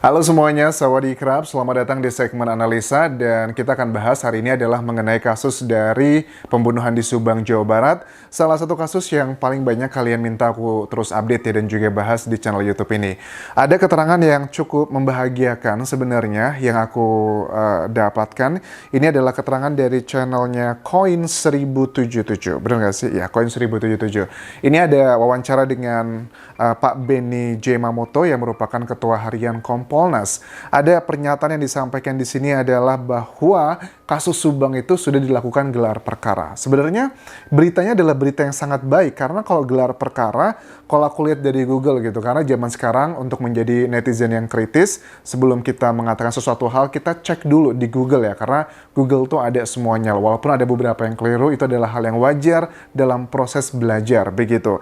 Halo semuanya, sawadee-krab, selamat datang di segmen analisa dan kita akan bahas hari ini adalah mengenai kasus dari pembunuhan di Subang, Jawa Barat. Salah satu kasus yang paling banyak kalian minta aku terus update ya dan juga bahas di channel YouTube ini. Ada keterangan yang cukup membahagiakan sebenarnya yang aku dapatkan. Ini adalah keterangan dari channelnya Koin 1077. Benar nggak sih? Ya, Koin 1077. Ini ada wawancara dengan Pak Benny J. Mamoto yang merupakan Ketua Harian Kompolnas. Ada pernyataan yang disampaikan di sini adalah bahwa kasus Subang itu sudah dilakukan gelar perkara. Sebenarnya beritanya adalah berita yang sangat baik karena kalau gelar perkara, kalau aku lihat dari Google gitu, karena zaman sekarang untuk menjadi netizen yang kritis, sebelum kita mengatakan sesuatu hal, kita cek dulu di Google ya, karena Google tuh ada semuanya. Walaupun ada beberapa yang keliru, itu adalah hal yang wajar dalam proses belajar, begitu.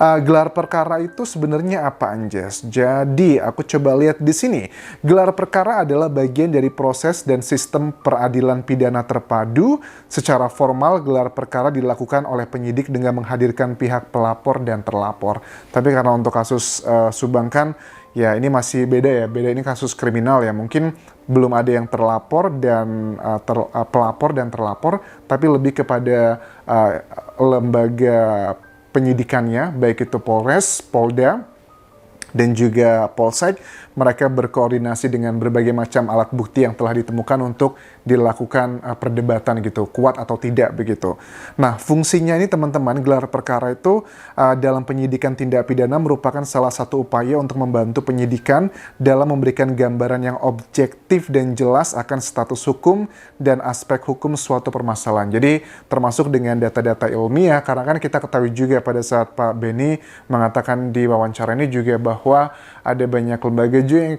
Gelar perkara itu sebenarnya apa, Anjas? Jadi, aku coba lihat di sini. Gelar perkara adalah bagian dari proses dan sistem peradilan pidana terpadu. Secara formal, gelar perkara dilakukan oleh penyidik dengan menghadirkan pihak pelapor dan terlapor. Tapi karena untuk kasus Subang kan, ya ini masih beda ya. Beda ini kasus kriminal ya. Mungkin belum ada yang terlapor dan pelapor dan terlapor, tapi lebih kepada lembaga penyidikannya, baik itu Polres, Polda, dan juga Polsek. Mereka berkoordinasi dengan berbagai macam alat bukti yang telah ditemukan untuk dilakukan perdebatan gitu, kuat atau tidak begitu. Nah, fungsinya ini teman-teman, gelar perkara itu dalam penyidikan tindak pidana merupakan salah satu upaya untuk membantu penyidikan dalam memberikan gambaran yang objektif dan jelas akan status hukum dan aspek hukum suatu permasalahan. Jadi, termasuk dengan data-data ilmiah, karena kan kita ketahui juga pada saat Pak Benny mengatakan di wawancara ini juga bahwa ada banyak lembaga juga yang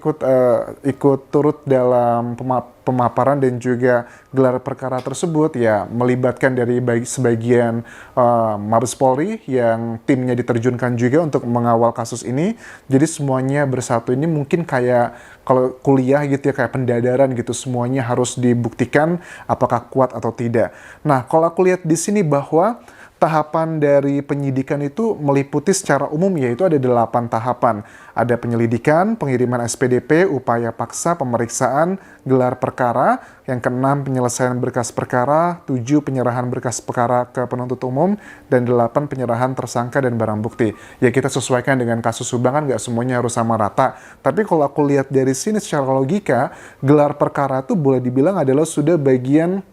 ikut turut dalam pemaparan dan juga gelar perkara tersebut, ya melibatkan dari sebagian Mabes Polri yang timnya diterjunkan juga untuk mengawal kasus ini. Jadi semuanya bersatu ini mungkin kayak kalau kuliah gitu ya, kayak pendadaran gitu, semuanya harus dibuktikan apakah kuat atau tidak. Nah, kalau aku lihat di sini bahwa tahapan dari penyidikan itu meliputi secara umum yaitu ada 8 tahapan. Ada penyelidikan, pengiriman SPDP, upaya paksa, pemeriksaan, gelar perkara, yang ke-6 penyelesaian berkas perkara, 7 penyerahan berkas perkara ke penuntut umum, dan 8 penyerahan tersangka dan barang bukti. Ya kita sesuaikan dengan kasus Subang kan nggak semuanya harus sama rata. Tapi kalau aku lihat dari sini secara logika, gelar perkara itu boleh dibilang adalah sudah bagian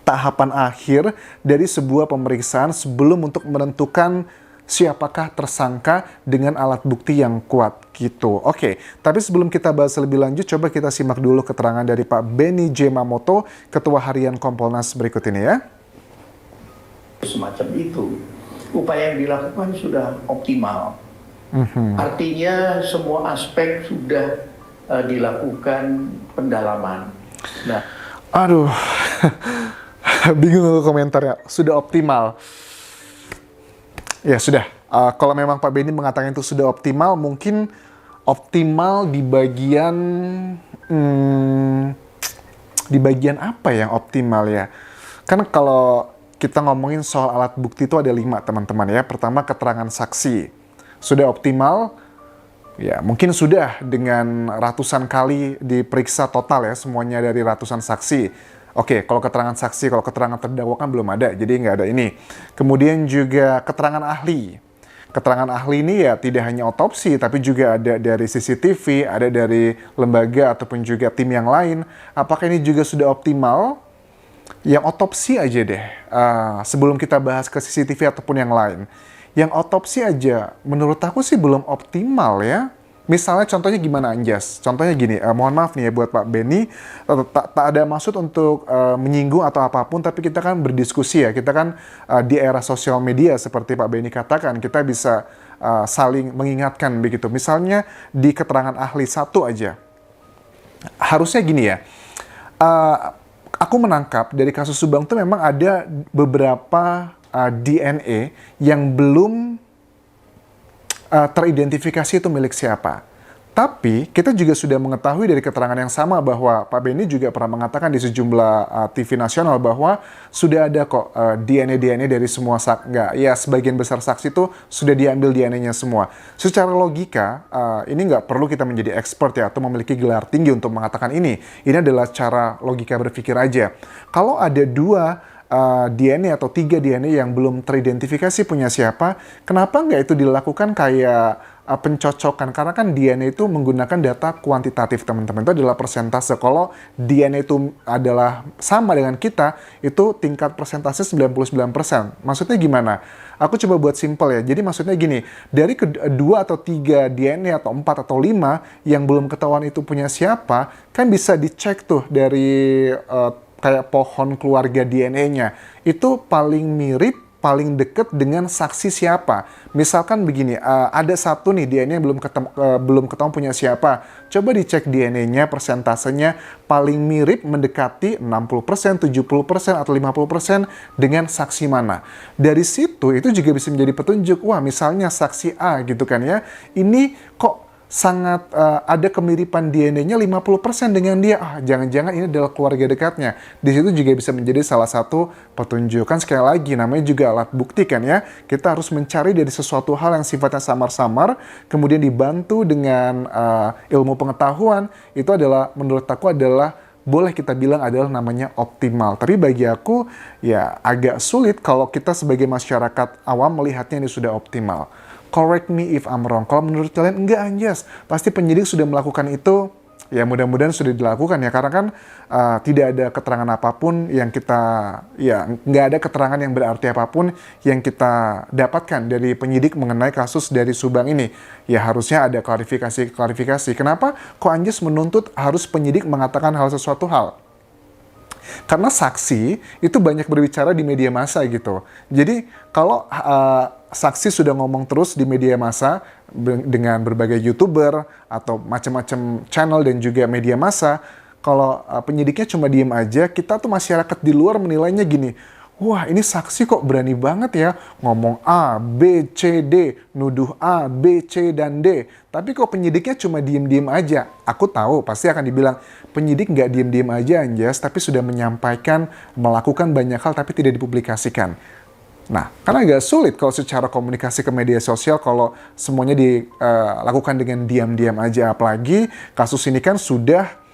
tahapan akhir dari sebuah pemeriksaan sebelum untuk menentukan siapakah tersangka dengan alat bukti yang kuat gitu. Oke, tapi sebelum kita bahas lebih lanjut, coba kita simak dulu keterangan dari Pak Benny J. Mamoto, Ketua Harian Kompolnas berikut ini ya. Semacam itu, upaya yang dilakukan sudah optimal. Artinya semua aspek sudah dilakukan pendalaman. Nah, aduh. Bingung komentarnya, sudah optimal. Ya sudah, kalau memang Pak Benny mengatakan itu sudah optimal, mungkin optimal di bagian apa yang optimal ya? Kan kalau kita ngomongin soal alat bukti itu ada 5 teman-teman ya. Pertama, keterangan saksi. Sudah optimal? Ya mungkin sudah dengan ratusan kali diperiksa total ya, semuanya dari ratusan saksi. Oke, kalau keterangan saksi, kalau keterangan terdakwa kan belum ada, jadi nggak ada ini. Kemudian juga keterangan ahli. Keterangan ahli ini ya tidak hanya otopsi, tapi juga ada dari CCTV, ada dari lembaga ataupun juga tim yang lain. Apakah ini juga sudah optimal? Yang otopsi aja deh, sebelum kita bahas ke CCTV ataupun yang lain. Yang otopsi aja, menurut aku sih belum optimal ya. Misalnya contohnya gimana Anjas? Contohnya gini, mohon maaf nih ya buat Pak Benny, tak ada maksud untuk menyinggung atau apapun, tapi kita kan berdiskusi ya, kita kan di era sosial media seperti Pak Benny katakan, kita bisa saling mengingatkan begitu. Misalnya di keterangan ahli 1 aja, harusnya gini ya, aku menangkap dari kasus Subang itu memang ada beberapa DNA yang belum teridentifikasi itu milik siapa. Tapi kita juga sudah mengetahui dari keterangan yang sama bahwa Pak Benny juga pernah mengatakan di sejumlah TV nasional bahwa sudah ada kok DNA dari semua nggak ya, sebagian besar saksi itu sudah diambil DNA-nya semua. Secara logika ini nggak perlu kita menjadi expert ya atau memiliki gelar tinggi untuk mengatakan ini. Ini adalah cara logika berpikir aja. Kalau ada 2 DNA atau 3 DNA yang belum teridentifikasi punya siapa, kenapa nggak itu dilakukan kayak pencocokan? Karena kan DNA itu menggunakan data kuantitatif, teman-teman. Itu adalah persentase. Kalau DNA itu adalah sama dengan kita, itu tingkat persentase 99%. Maksudnya gimana? Aku coba buat simple ya. Jadi maksudnya gini, dari 2 atau 3 DNA atau 4 atau 5 yang belum ketahuan itu punya siapa, kan bisa dicek tuh dari kayak pohon keluarga DNA-nya. Itu paling mirip, paling deket dengan saksi siapa. Misalkan begini, ada satu nih DNA yang belum ketahuan punya siapa. Coba dicek DNA-nya, persentasenya paling mirip mendekati 60%, 70%, atau 50% dengan saksi mana. Dari situ itu juga bisa menjadi petunjuk, wah misalnya saksi A gitu kan ya, ini kok sangat ada kemiripan DNA-nya 50% dengan dia. Jangan-jangan ini adalah keluarga dekatnya. Di situ juga bisa menjadi salah satu petunjuk. Kan sekali lagi namanya juga alat bukti kan ya. Kita harus mencari dari sesuatu hal yang sifatnya samar-samar, kemudian dibantu dengan ilmu pengetahuan. Itu adalah menurut aku adalah boleh kita bilang adalah namanya optimal. Tapi bagi aku ya agak sulit kalau kita sebagai masyarakat awam melihatnya ini sudah optimal. Correct me if I'm wrong. Kalau menurut kalian enggak, Anjas, pasti penyidik sudah melakukan itu. Ya mudah-mudahan sudah dilakukan ya, karena kan tidak ada keterangan apapun yang kita, ya nggak ada keterangan yang berarti apapun yang kita dapatkan dari penyidik mengenai kasus dari Subang ini. Ya harusnya ada klarifikasi. Kenapa kok Anjas menuntut harus penyidik mengatakan sesuatu hal? Karena saksi itu banyak berbicara di media massa gitu. Jadi kalau saksi sudah ngomong terus di media massa dengan berbagai YouTuber atau macam-macam channel dan juga media massa, kalau penyidiknya cuma diem aja, kita tuh masyarakat di luar menilainya gini, wah ini saksi kok berani banget ya ngomong A, B, C, D, nuduh A, B, C, dan D. Tapi kok penyidiknya cuma diem-diem aja. Aku tahu pasti akan dibilang, penyidik nggak diem-diem aja Anjas, tapi sudah menyampaikan, melakukan banyak hal tapi tidak dipublikasikan. Nah, karena agak sulit kalau secara komunikasi ke media sosial kalau semuanya dilakukan dengan diam-diam aja. Apalagi kasus ini kan sudah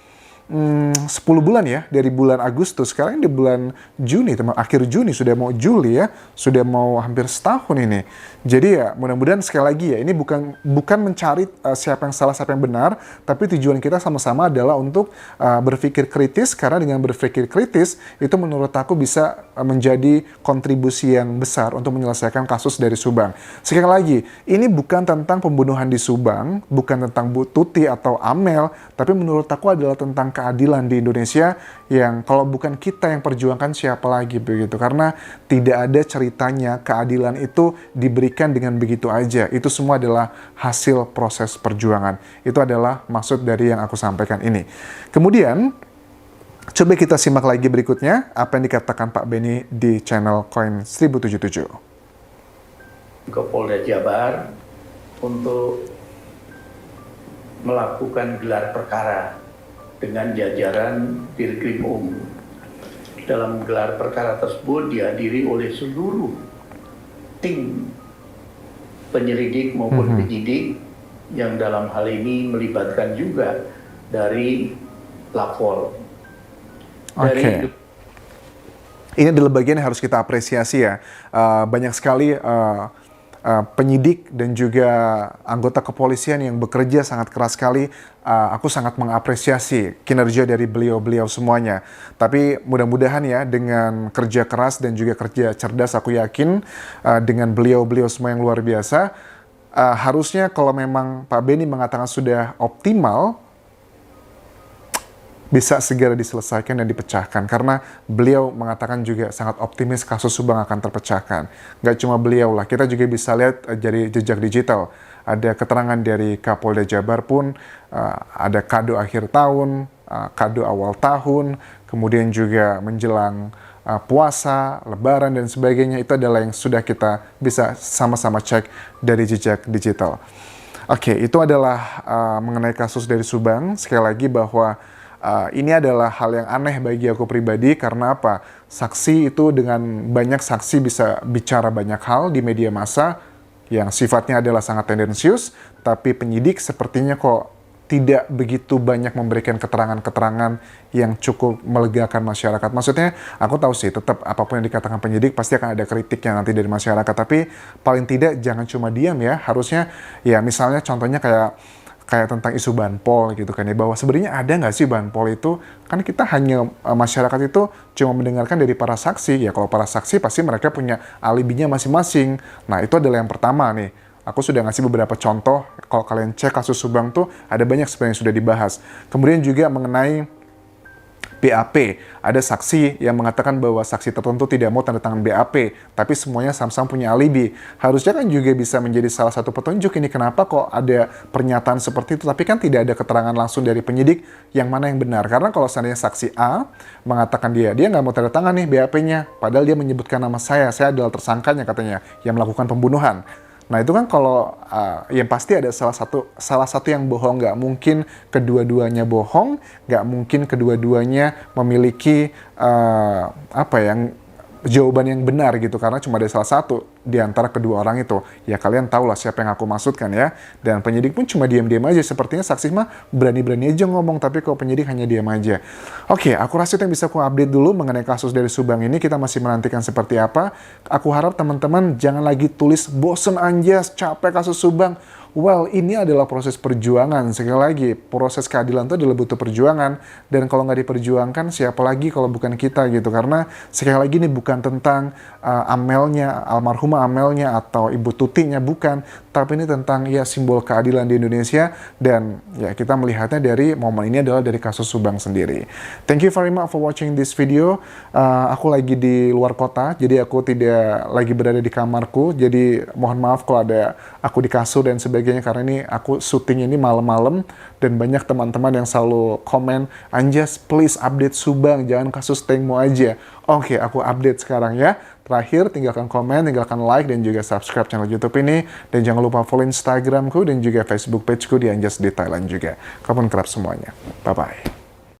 10 bulan ya, dari bulan Agustus, sekarang di bulan Juni, akhir Juni, sudah mau Juli ya, sudah mau hampir setahun ini. Jadi ya mudah-mudahan sekali lagi ya, ini bukan mencari siapa yang salah, siapa yang benar, tapi tujuan kita sama-sama adalah untuk berpikir kritis, karena dengan berpikir kritis itu menurut aku bisa menjadi kontribusi yang besar untuk menyelesaikan kasus dari Subang. Sekali lagi, ini bukan tentang pembunuhan di Subang, bukan tentang Bu Tuti atau Amel, tapi menurut aku adalah tentang keadilan di Indonesia yang kalau bukan kita yang perjuangkan siapa lagi begitu. Karena tidak ada ceritanya keadilan itu diberikan dengan begitu aja. Itu semua adalah hasil proses perjuangan. Itu adalah maksud dari yang aku sampaikan ini. Kemudian coba kita simak lagi berikutnya apa yang dikatakan Pak Benny di channel Koin 1077. Ke Polda Jabar untuk melakukan gelar perkara dengan jajaran Dirkrim Dalam gelar perkara tersebut dihadiri oleh seluruh tim penyelidik maupun penyidik yang dalam hal ini melibatkan juga dari lapor. Oke. Ini adalah bagian yang harus kita apresiasi ya. Banyak sekali penyidik dan juga anggota kepolisian yang bekerja sangat keras sekali. Aku sangat mengapresiasi kinerja dari beliau-beliau semuanya. Tapi mudah-mudahan ya dengan kerja keras dan juga kerja cerdas, aku yakin dengan beliau-beliau semua yang luar biasa, harusnya kalau memang Pak Benny mengatakan sudah optimal, bisa segera diselesaikan dan dipecahkan. Karena beliau mengatakan juga sangat optimis kasus Subang akan terpecahkan. Nggak cuma beliau lah, kita juga bisa lihat dari jejak digital. Ada keterangan dari Kapolda Jabar pun, ada kado akhir tahun, kado awal tahun, kemudian juga menjelang puasa, lebaran, dan sebagainya. Itu adalah yang sudah kita bisa sama-sama cek dari jejak digital. Oke, itu adalah mengenai kasus dari Subang. Sekali lagi bahwa ini adalah hal yang aneh bagi aku pribadi karena apa? Saksi itu dengan banyak saksi bisa bicara banyak hal di media massa yang sifatnya adalah sangat tendensius, tapi penyidik sepertinya kok tidak begitu banyak memberikan keterangan-keterangan yang cukup melegakan masyarakat. Maksudnya, aku tahu sih, tetap apapun yang dikatakan penyidik pasti akan ada kritiknya nanti dari masyarakat. Tapi paling tidak jangan cuma diam ya. Harusnya ya misalnya contohnya kayak tentang isu banpol gitu kan ya, bahwa sebenarnya ada nggak sih banpol itu, kan kita hanya masyarakat itu cuma mendengarkan dari para saksi ya. Kalau para saksi pasti mereka punya alibinya masing-masing. Nah itu adalah yang pertama nih. Aku sudah ngasih beberapa contoh, kalau kalian cek kasus Subang tuh ada banyak sebenarnya yang sudah dibahas. Kemudian juga mengenai BAP, ada saksi yang mengatakan bahwa saksi tertentu tidak mau tanda tangan BAP, tapi semuanya sama-sama punya alibi. Harusnya kan juga bisa menjadi salah satu petunjuk ini kenapa kok ada pernyataan seperti itu, tapi kan tidak ada keterangan langsung dari penyidik yang mana yang benar. Karena kalau seandainya saksi A mengatakan dia nggak mau tanda tangan nih BAP-nya, padahal dia menyebutkan nama saya adalah tersangkanya katanya yang melakukan pembunuhan. Nah itu kan kalau yang pasti ada salah satu yang bohong, nggak mungkin kedua-duanya bohong, nggak mungkin kedua-duanya memiliki jawaban yang benar gitu, karena cuma ada salah satu di antara kedua orang itu. Ya kalian tahu lah siapa yang aku maksudkan ya. Dan penyidik pun cuma diam-diam aja, sepertinya saksi mah berani-berani aja ngomong, tapi kalau penyidik hanya diam aja. Oke, aku rasa itu yang bisa aku update dulu mengenai kasus dari Subang ini. Kita masih menantikan seperti apa. Aku harap teman-teman jangan lagi tulis bosen anjas, capek kasus Subang. Well, ini adalah proses perjuangan. Sekali lagi, proses keadilan itu adalah butuh perjuangan. Dan kalau nggak diperjuangkan, siapa lagi kalau bukan kita gitu. Karena sekali lagi ini bukan tentang Amelnya, almarhumah Amelnya atau Ibu Tutinya, bukan. Tapi ini tentang ya simbol keadilan di Indonesia. Dan ya kita melihatnya dari momen ini adalah dari kasus Subang sendiri. Thank you very much for watching this video. Aku lagi di luar kota, jadi aku tidak lagi berada di kamarku. Jadi mohon maaf kalau ada aku di kasur dan sebagainya, karena ini aku syuting ini malam-malam dan banyak teman-teman yang selalu komen, Anjas please update Subang, jangan kasus Tengmo aja. Oke, aku update sekarang ya. Terakhir, tinggalkan komen, tinggalkan like, dan juga subscribe channel YouTube ini. Dan jangan lupa follow Instagramku dan juga Facebook pageku di Anjas di Thailand juga. Kapan kerap semuanya. Bye-bye.